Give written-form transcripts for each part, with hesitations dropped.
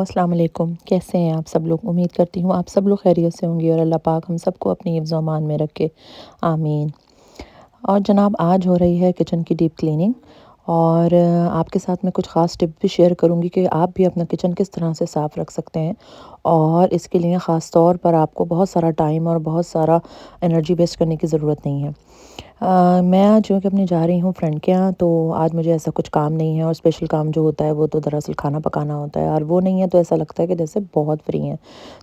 अस्सलाम वालेकुम। कैसे हैं आप सब लोग? उम्मीद करती हूँ आप सब लोग खैरियत से होंगे और अल्लाह पाक हम सबको अपनी हिफ्ज़ अमान में रखे। आमीन। और जनाब आज हो रही है किचन की डीप क्लीनिंग और आपके साथ मैं कुछ ख़ास टिप भी शेयर करूँगी कि आप भी अपना किचन किस तरह से साफ़ रख सकते हैं। और इसके लिए ख़ास तौर पर आपको बहुत सारा टाइम और बहुत सारा एनर्जी वेस्ट करने की ज़रूरत नहीं है। मैं आज जो कि अपनी जा रही हूँ फ्रेंड के यहाँ, तो आज मुझे ऐसा कुछ काम नहीं है और स्पेशल काम जो होता है वो तो दरअसल खाना पकाना होता है, और वो नहीं है तो ऐसा लगता है कि जैसे बहुत फ्री हैं।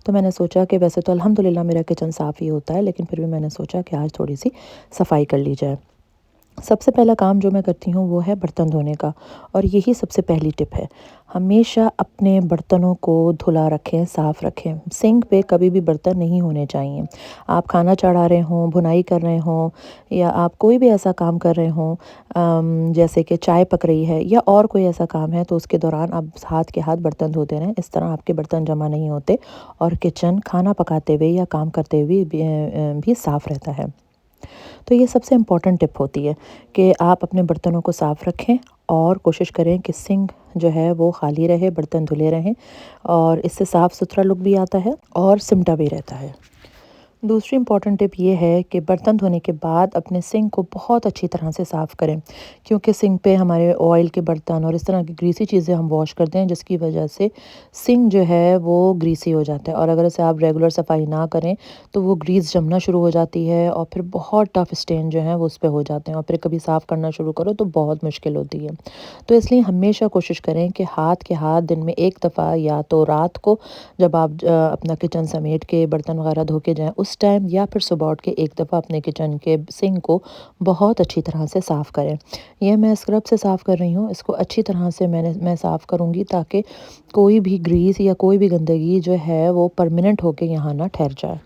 तो मैंने सोचा कि वैसे तो अल्हम्दुलिल्लाह मेरा किचन साफ़ ही होता है, लेकिन फिर भी मैंने सोचा कि आज थोड़ी सी सफाई कर ली जाए। सबसे पहला काम जो मैं करती हूँ वो है बर्तन धोने का, और यही सबसे पहली टिप है। हमेशा अपने बर्तनों को धुला रखें, साफ़ रखें। सिंक पे कभी भी बर्तन नहीं होने चाहिए। आप खाना चढ़ा रहे हों, भुनाई कर रहे हों, या आप कोई भी ऐसा काम कर रहे हों, जैसे कि चाय पक रही है या और कोई ऐसा काम है, तो उसके दौरान आप हाथ के हाथ बर्तन धोते रहें। इस तरह आपके बर्तन जमा नहीं होते और किचन खाना पकाते हुए या काम करते हुए भी साफ़ रहता है। तो ये सबसे इम्पोर्टेंट टिप होती है कि आप अपने बर्तनों को साफ़ रखें और कोशिश करें कि सिंक जो है वो खाली रहे, बर्तन धुले रहें, और इससे साफ़ सुथरा लुक भी आता है और सिमटा भी रहता है। दूसरी इम्पॉर्टेंट टिप ये है कि बर्तन धोने के बाद अपने सिंक को बहुत अच्छी तरह से साफ़ करें, क्योंकि सिंक पे हमारे ऑयल के बर्तन और इस तरह की ग्रीसी चीज़ें हम वॉश करते हैं, जिसकी वजह से सिंक जो है वो ग्रीसी हो जाता है, और अगर इसे आप रेगुलर सफाई ना करें तो वो ग्रीस जमना शुरू हो जाती है और फिर बहुत टफ स्टेन जो है वो उस पर हो जाते हैं, और फिर कभी साफ़ करना शुरू करो तो बहुत मुश्किल होती है। तो इसलिए हमेशा कोशिश करें कि हाथ के हाथ दिन में एक दफ़ा, या तो रात को जब आप अपना किचन समेट के बर्तन वगैरह धो के जाएँ उस टाइम, या फिर सुबह उठ के एक दफ़ा अपने किचन के सिंक को बहुत अच्छी तरह से साफ़ करें। ये मैं स्क्रब से साफ़ कर रही हूँ, इसको अच्छी तरह से मैं साफ़ करूँगी, ताकि कोई भी ग्रीस या कोई भी गंदगी जो है वो परमानेंट होके यहाँ ना ठहर जाए।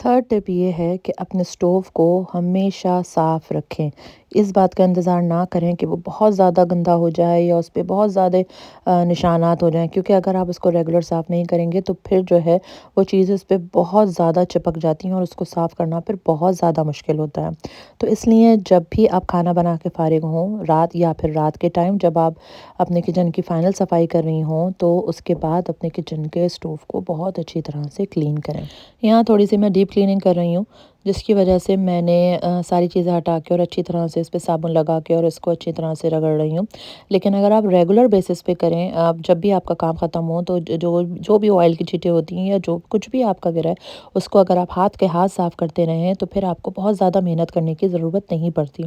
थर्ड टिप ये है कि अपने स्टोव को हमेशा साफ़ रखें। इस बात का इंतज़ार ना करें कि वो बहुत ज़्यादा गंदा हो जाए या उस पे बहुत ज़्यादा निशानात हो जाएँ, क्योंकि अगर आप उसको रेगुलर साफ़ नहीं करेंगे तो फिर जो है वो चीज़ें उस पे बहुत ज़्यादा चिपक जाती हैं और उसको साफ़ करना फिर बहुत ज़्यादा मुश्किल होता है। तो इसलिए जब भी आप खाना बना के फ़ारिग हों, रात या फिर रात के टाइम जब आप अपने किचन की फ़ाइनल सफाई कर रही हों, तो उसके बाद अपने किचन के स्टोव को बहुत अच्छी तरह से क्लीन करें। यहाँ थोड़ी-सी मैं डीप क्लीनिंग कर रही हूँ, जिसकी वजह से मैंने सारी चीज़ें हटा के और अच्छी तरह से इस पे साबुन लगा के और इसको अच्छी तरह से रगड़ रही हूँ। लेकिन अगर आप रेगुलर बेसिस पे करें, आप जब भी आपका काम ख़त्म हो तो जो जो भी ऑयल की छींटें होती हैं या जो कुछ भी आपका गिरा है, उसको अगर आप हाथ के हाथ साफ़ करते रहें तो फिर आपको बहुत ज़्यादा मेहनत करने की ज़रूरत नहीं पड़ती।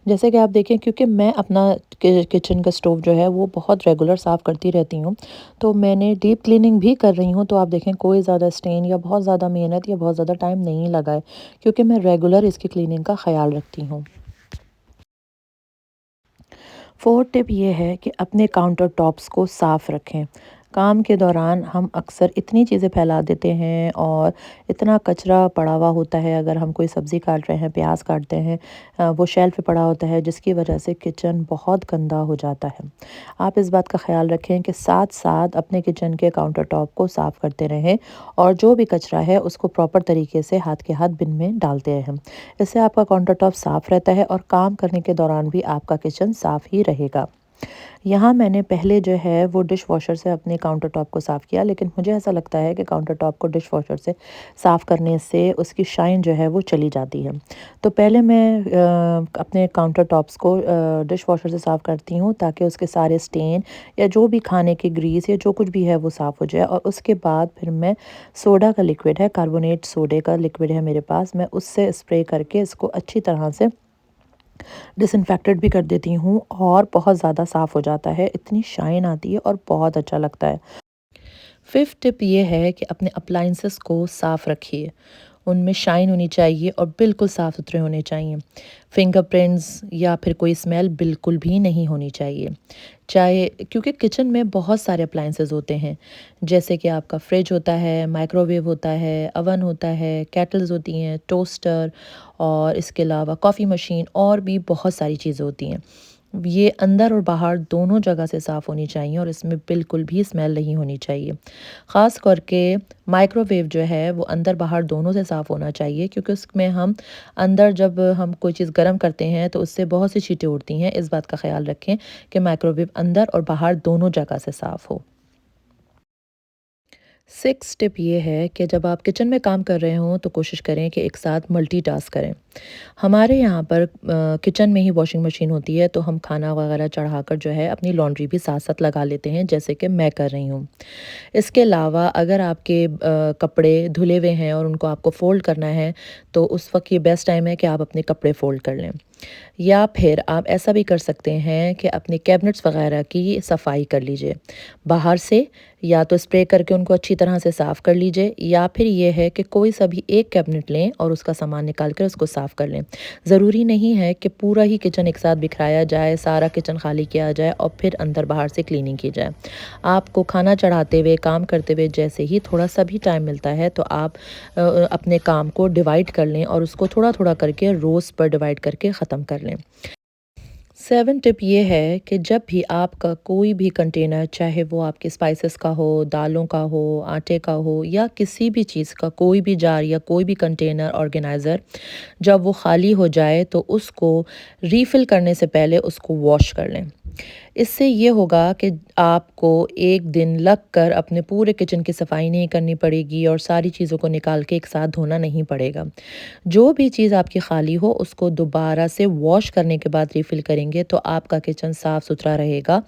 जैसे कि आप देखें, क्योंकि मैं अपना किचन का स्टोव जो है वो बहुत रेगुलर साफ़ करती रहती हूँ, तो मैंने डीप क्लीनिंग भी कर रही हूँ, तो आप देखें कोई ज़्यादा स्टेन या बहुत ज़्यादा मेहनत या बहुत ज़्यादा टाइम नहीं लगा है, क्योंकि मैं रेगुलर इसकी क्लीनिंग का ख़्याल रखती हूँ। फोर्थ टिप ये है कि अपने काउंटर टॉप्स को साफ़ रखें। काम के दौरान हम अक्सर इतनी चीज़ें फैला देते हैं और इतना कचरा पड़ा हुआ होता है, अगर हम कोई सब्ज़ी काट रहे हैं, प्याज काटते हैं, वो शेल्फ पे पड़ा होता है, जिसकी वजह से किचन बहुत गंदा हो जाता है। आप इस बात का ख़्याल रखें कि साथ-साथ अपने किचन के काउंटर टॉप को साफ़ करते रहें, और जो भी कचरा है उसको प्रॉपर तरीके से हाथ के हाथ बिन में डालते रहें। इससे आपका काउंटर टॉप साफ़ रहता है और काम करने के दौरान भी आपका किचन साफ़ ही रहेगा। यहाँ मैंने पहले जो है वो डिश वॉशर से अपने काउंटर टॉप को साफ़ किया, लेकिन मुझे ऐसा लगता है कि काउंटर टॉप को डिश वॉशर से साफ़ करने से उसकी शाइन जो है वो चली जाती है। तो पहले मैं अपने काउंटर टॉप्स को डिश वॉशर से साफ़ करती हूँ, ताकि उसके सारे स्टेन या जो भी खाने की ग्रीस या जो कुछ भी है वो साफ़ हो जाए, और उसके बाद फिर मैं सोडा का लिक्विड है, कार्बोनेट सोडे का लिक्विड है मेरे पास, मैं उससे स्प्रे करके इसको अच्छी तरह से डिसइंफेक्टेड भी कर देती हूँ, और बहुत ज़्यादा साफ़ हो जाता है, इतनी शाइन आती है और बहुत अच्छा लगता है। फिफ्थ टिप ये है कि अपने अप्लायंसेस को साफ़ रखिए। उनमें शाइन होनी चाहिए और बिल्कुल साफ़-सुथरे होने चाहिए। फिंगरप्रिंट्स या फिर कोई स्मेल बिल्कुल भी नहीं होनी चाहिए। चाहे, क्योंकि किचन में बहुत सारे अप्लायंसेस होते हैं, जैसे कि आपका फ्रिज होता है, माइक्रोवेव होता है, ओवन होता है, केटल्स होती हैं, टोस्टर, और इसके अलावा कॉफ़ी मशीन, और भी बहुत सारी चीज़ें होती हैं। ये अंदर और बाहर दोनों जगह से साफ़ होनी चाहिए और इसमें बिल्कुल भी स्मेल नहीं होनी चाहिए। ख़ास करके माइक्रोवेव जो है वो अंदर बाहर दोनों से साफ़ होना चाहिए, क्योंकि उसमें हम अंदर जब हम कोई चीज़ गर्म करते हैं तो उससे बहुत सी चीज़ें उड़ती हैं। इस बात का ख़्याल रखें कि माइक्रोवेव अंदर और बाहर दोनों जगह से साफ़ हो। 6 टिप ये है कि जब आप किचन में काम कर रहे हों तो कोशिश करें कि एक साथ मल्टीटास्क करें। हमारे यहाँ पर किचन में ही वॉशिंग मशीन होती है, तो हम खाना वगैरह चढ़ाकर जो है अपनी लॉन्ड्री भी साथ-साथ लगा लेते हैं, जैसे कि मैं कर रही हूँ। इसके अलावा अगर आपके कपड़े धुले हुए हैं और उनको आपको फ़ोल्ड करना है, तो उस वक़्त ये बेस्ट टाइम है कि आप अपने कपड़े फ़ोल्ड कर लें। या फिर आप ऐसा भी कर सकते हैं कि अपने कैबिनेट्स वगैरह की सफाई कर लीजिए। बाहर से या तो स्प्रे करके उनको अच्छी तरह से साफ़ कर लीजिए, या फिर ये है कि कोई सा भी एक कैबिनेट लें और उसका सामान निकाल कर उसको साफ़ कर लें। ज़रूरी नहीं है कि पूरा ही किचन एक साथ बिखराया जाए, सारा किचन खाली किया जाए और फिर अंदर-बाहर से क्लीनिंग की जाए। आपको खाना चढ़ाते हुए, काम करते हुए जैसे ही थोड़ा-सा भी टाइम मिलता है, तो आप अपने काम को डिवाइड कर लें और उसको थोड़ा-थोड़ा करके रोज़ पर डिवाइड करके ख़त्म कर लें। 7 टिप ये है कि जब भी आपका कोई भी कंटेनर, चाहे वो आपके स्पाइसेस का हो, दालों का हो, आटे का हो या किसी भी चीज़ का कोई भी जार या कोई भी कंटेनर ऑर्गेनाइज़र, जब वो खाली हो जाए तो उसको रीफ़िल करने से पहले उसको वॉश कर लें। इससे ये होगा कि आपको एक दिन लग कर अपने पूरे किचन की सफाई नहीं करनी पड़ेगी और सारी चीज़ों को निकाल के एक साथ धोना नहीं पड़ेगा। जो भी चीज़ आपकी खाली हो उसको दोबारा से वॉश करने के बाद रिफ़िल करेंगे तो आपका किचन साफ़ सुथरा रहेगा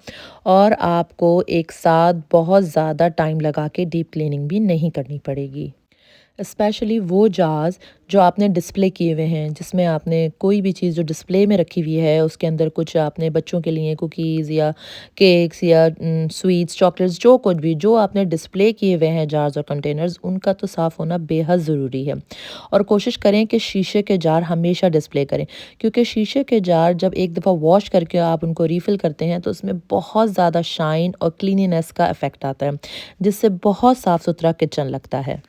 और आपको एक साथ बहुत ज़्यादा टाइम लगा के डीप क्लीनिंग भी नहीं करनी पड़ेगी। स्पेशली वो जार्स जो आपने डिस्प्ले किए हुए हैं, जिसमें आपने कोई भी चीज़ जो डिस्प्ले में रखी हुई है, उसके अंदर कुछ आपने बच्चों के लिए कुकीज़ या केक्स या स्वीट्स, चॉकलेट्स, जो कुछ भी जो आपने डिस्प्ले किए हुए हैं जार्स और कंटेनर्स, उनका तो साफ़ होना बेहद ज़रूरी है। और कोशिश करें कि शीशे के जार हमेशा डिस्प्ले करें, क्योंकि शीशे के जार जब एक दफ़ा वॉश करके आप उनको रीफ़िल करते हैं तो उसमें बहुत ज़्यादा शाइन और क्लीनिनेस का इफ़ेक्ट आता है, जिससे बहुत साफ़ सुथरा किचन लगता है।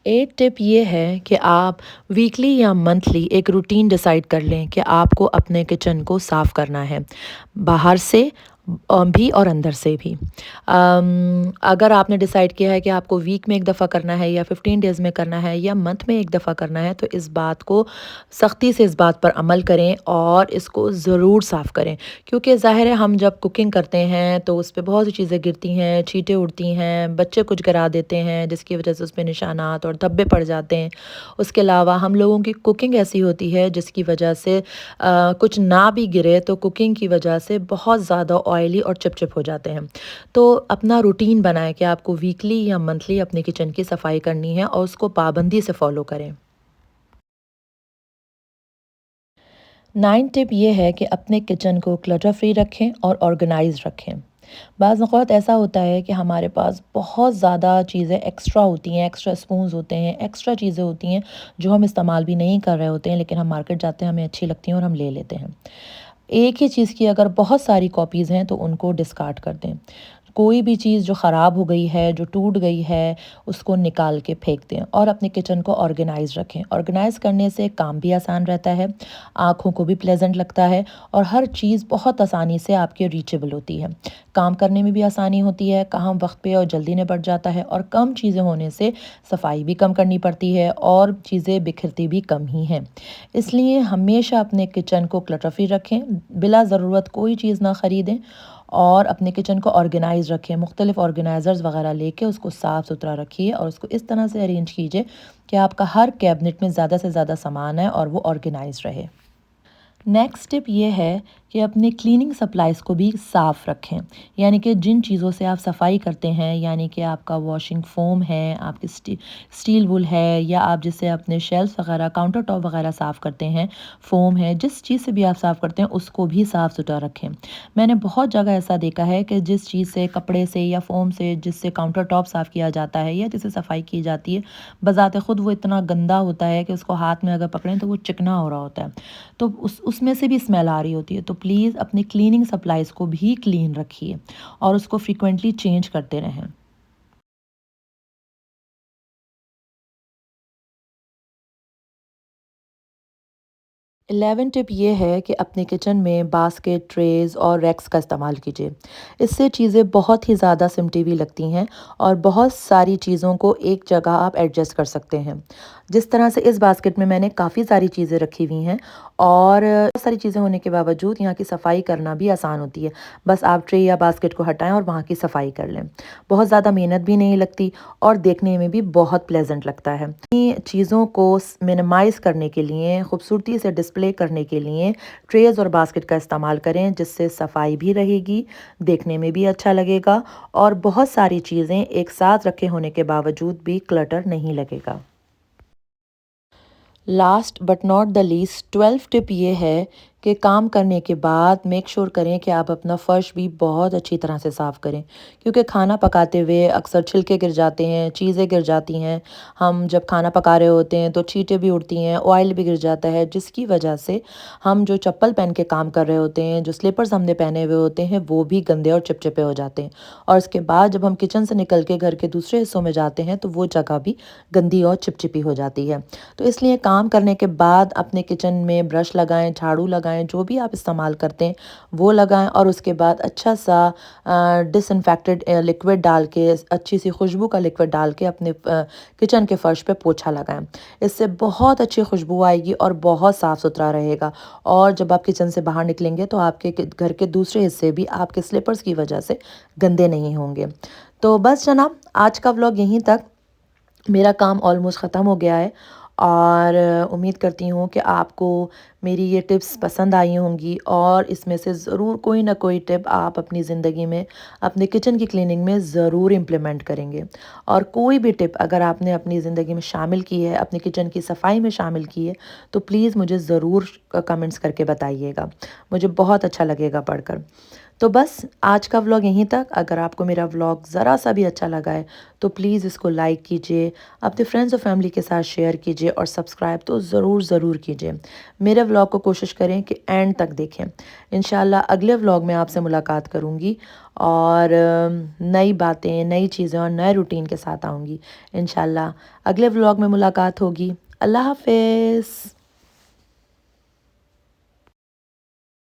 8 टिप ये है कि आप वीकली या मंथली एक रूटीन डिसाइड कर लें कि आपको अपने किचन को साफ़ करना है, बाहर से भी और अंदर से भी। अगर आपने डिसाइड किया है कि आपको वीक में 1 दफ़ा करना है या 15 डेज़ में करना है या मंथ में 1 दफ़ा करना है, तो इस बात को सख्ती से इस बात पर अमल करें और इसको ज़रूर साफ़ करें। क्योंकि ज़ाहिर है हम जब कुकिंग करते हैं तो उस पे बहुत सी चीज़ें गिरती हैं, छींटें उड़ती हैं, बच्चे कुछ गिरा देते हैं जिसकी वज़ह से उसपे निशानात और धब्बे पड़ जाते हैं। उसके अलावा हम लोगों की कुकिंग ऐसी होती है जिसकी वज़ह से कुछ ना भी गिरे तो कुकिंग की वज़ह से बहुत ज़्यादा ऑयली और चिपचिप हो जाते हैं। तो अपना रूटीन बनाएँ कि आपको वीकली या मंथली अपने किचन की सफाई करनी है और उसको पाबंदी से फ़ॉलो करें। 9 टिप ये है कि अपने किचन को क्लटर फ्री रखें और ऑर्गेनाइज़ रखें। बाज़ औक़ात ऐसा होता है कि हमारे पास बहुत ज़्यादा चीज़ें एक्स्ट्रा होती हैं, एक्स्ट्रा स्पून्स होते हैं, एक्स्ट्रा चीज़ें होती हैं जो हम इस्तेमाल भी नहीं कर रहे होते हैं, लेकिन हम मार्केट जाते हैं, हमें अच्छी लगती हैं और हम ले लेते हैं। एक ही चीज़ की अगर बहुत सारी कॉपीज़ हैं तो उनको डिस्कार्ड कर दें। कोई भी चीज़ जो ख़राब हो गई है, जो टूट गई है, उसको निकाल के फेंक दें और अपने किचन को ऑर्गेनाइज़ रखें। ऑर्गेनाइज़ करने से काम भी आसान रहता है, आँखों को भी प्लेज़ेंट लगता है और हर चीज़ बहुत आसानी से आपके रीचेबल होती है। काम करने में भी आसानी होती है, काम वक़्त पे और जल्दी निपट जाता है और कम चीज़ें होने से सफाई भी कम करनी पड़ती है और चीज़ें बिखरती भी कम ही हैं। इसलिए हमेशा अपने किचन को क्लटर फ्री रखें, बिला ज़रूरत कोई चीज़ ना ख़रीदें और अपने किचन को ऑर्गेनाइज़ रखें। मुख्तलिफ़ ऑर्गेनाइज़र्स वग़ैरह लेके उसको साफ़-सुथरा रखिए और उसको इस तरह से अरेंज कीजिए कि आपका हर कैबिनेट में ज़्यादा से ज़्यादा सामान है और वो ऑर्गेनाइज़ रहे। नेक्स्ट टिप ये है कि अपने क्लीनिंग सप्लाइज़ को भी साफ़ रखें। यानी कि जिन चीज़ों से आप सफाई करते हैं, यानी कि आपका वॉशिंग फ़ोम है, आपकी स्टील वूल है या आप जिससे अपने शेल्फ़ वग़ैरह, काउंटर टॉप वग़ैरह साफ़ करते हैं, फ़ोम है, जिस चीज़ से भी आप साफ़ करते हैं उसको भी साफ़-सुथरा रखें। मैंने बहुत जगह ऐसा देखा है कि जिस चीज़ से, कपड़े से या फ़ोम से जिससे काउंटर टॉप साफ़ किया जाता है या जिससे सफाई की जाती है, बज़ाते खुद वो इतना गंदा होता है कि उसको हाथ में अगर पकड़ें तो वो चिकना हो रहा होता है। तो उस उसमें से भी स्मेल आ रही होती है। तो प्लीज़ अपने क्लीनिंग सप्लाइज़ को भी क्लीन रखिए और उसको फ्रीक्वेंटली चेंज करते रहें। 11 टिप ये है कि अपने किचन में बास्केट, ट्रेज़ और रैक्स का इस्तेमाल कीजिए। इससे चीज़ें बहुत ही ज़्यादा सिमटी हुई लगती हैं और बहुत सारी चीज़ों को एक जगह आप एडजस्ट कर सकते हैं। जिस तरह से इस बास्केट में मैंने काफ़ी सारी चीज़ें रखी हुई हैं और बहुत सारी चीज़ें होने के बावजूद यहाँ की सफाई करना भी आसान होती है। बस आप ट्रे या बास्केट को हटाएँ और वहाँ की सफाई कर लें। बहुत ज़्यादा मेहनत भी नहीं लगती और देखने में भी बहुत प्लेज़ेंट लगता है। इन चीज़ों को मिनिमाइज़ करने के लिए, खूबसूरती से डिस्प्ले करने के लिए ट्रेज़ और बास्केट का इस्तेमाल करें, जिससे सफाई भी रहेगी, देखने में भी अच्छा लगेगा और बहुत सारी चीज़ें एक साथ रखे होने के बावजूद भी क्लटर नहीं लगेगा। Last but not the least 12 tip ये है कि काम करने के बाद मेक श्योर करें कि आप अपना फ़र्श भी बहुत अच्छी तरह से साफ़ करें, क्योंकि खाना पकाते हुए अक्सर छिलके गिर जाते हैं, चीज़ें गिर जाती हैं। हम जब खाना पका रहे होते हैं तो छींटें भी उड़ती हैं, ऑयल भी गिर जाता है, जिसकी वजह से हम जो चप्पल पहन के काम कर रहे होते हैं, जो स्लीपर्स हमने पहने हुए होते हैं, वो भी गंदे और चिपचिपे हो जाते हैं। और उसके बाद जब हम किचन से निकल के घर के दूसरे हिस्सों में जाते हैं तो वो जगह भी गंदी और चिपचिपी हो जाती है। तो इसलिए काम करने के बाद अपने किचन में ब्रश लगाएं, झाड़ू लगाएं, जो भी आप इस्तेमाल करते हैं वो लगाएं और उसके बाद अच्छा सा डिसइंफेक्टेड लिक्विड डाल के, अच्छी सी खुशबू का लिक्विड डाल के अपने किचन के फर्श पे पोछा लगाएं। इससे बहुत अच्छी खुशबू आएगी और बहुत साफ़ सुथरा रहेगा और जब आप किचन से बाहर निकलेंगे तो आपके घर के दूसरे हिस्से भी आपके स्लीपर्स की वजह से गंदे नहीं होंगे। तो बस जनाब, आज का व्लॉग यहीं तक। मेरा काम ऑलमोस्ट ख़त्म हो गया है और उम्मीद करती हूँ कि आपको मेरी ये टिप्स पसंद आई होंगी और इसमें से ज़रूर कोई ना कोई टिप आप अपनी ज़िंदगी में, अपने किचन की क्लीनिंग में ज़रूर इम्प्लीमेंट करेंगे। और कोई भी टिप अगर आपने अपनी ज़िंदगी में शामिल की है, अपनी किचन की सफाई में शामिल की है, तो प्लीज़ मुझे ज़रूर कमेंट्स करके बताइएगा। मुझे बहुत अच्छा लगेगा पढ़कर। तो बस आज का व्लॉग यहीं तक। अगर आपको मेरा व्लॉग ज़रा सा भी अच्छा लगा है तो प्लीज़ इसको लाइक कीजिए, अपने फ्रेंड्स और फैमिली के साथ शेयर कीजिए और सब्सक्राइब तो ज़रूर कीजिए। मेरे व्लॉग को कोशिश करें कि एंड तक देखें। इंशाल्लाह अगले व्लॉग में आपसे मुलाकात करूँगी और नई बातें, नई चीज़ें और नए रूटीन के साथ आऊँगी। इंशाल्लाह अगले व्लॉग में मुलाकात होगी। अल्लाह हाफ़िज़।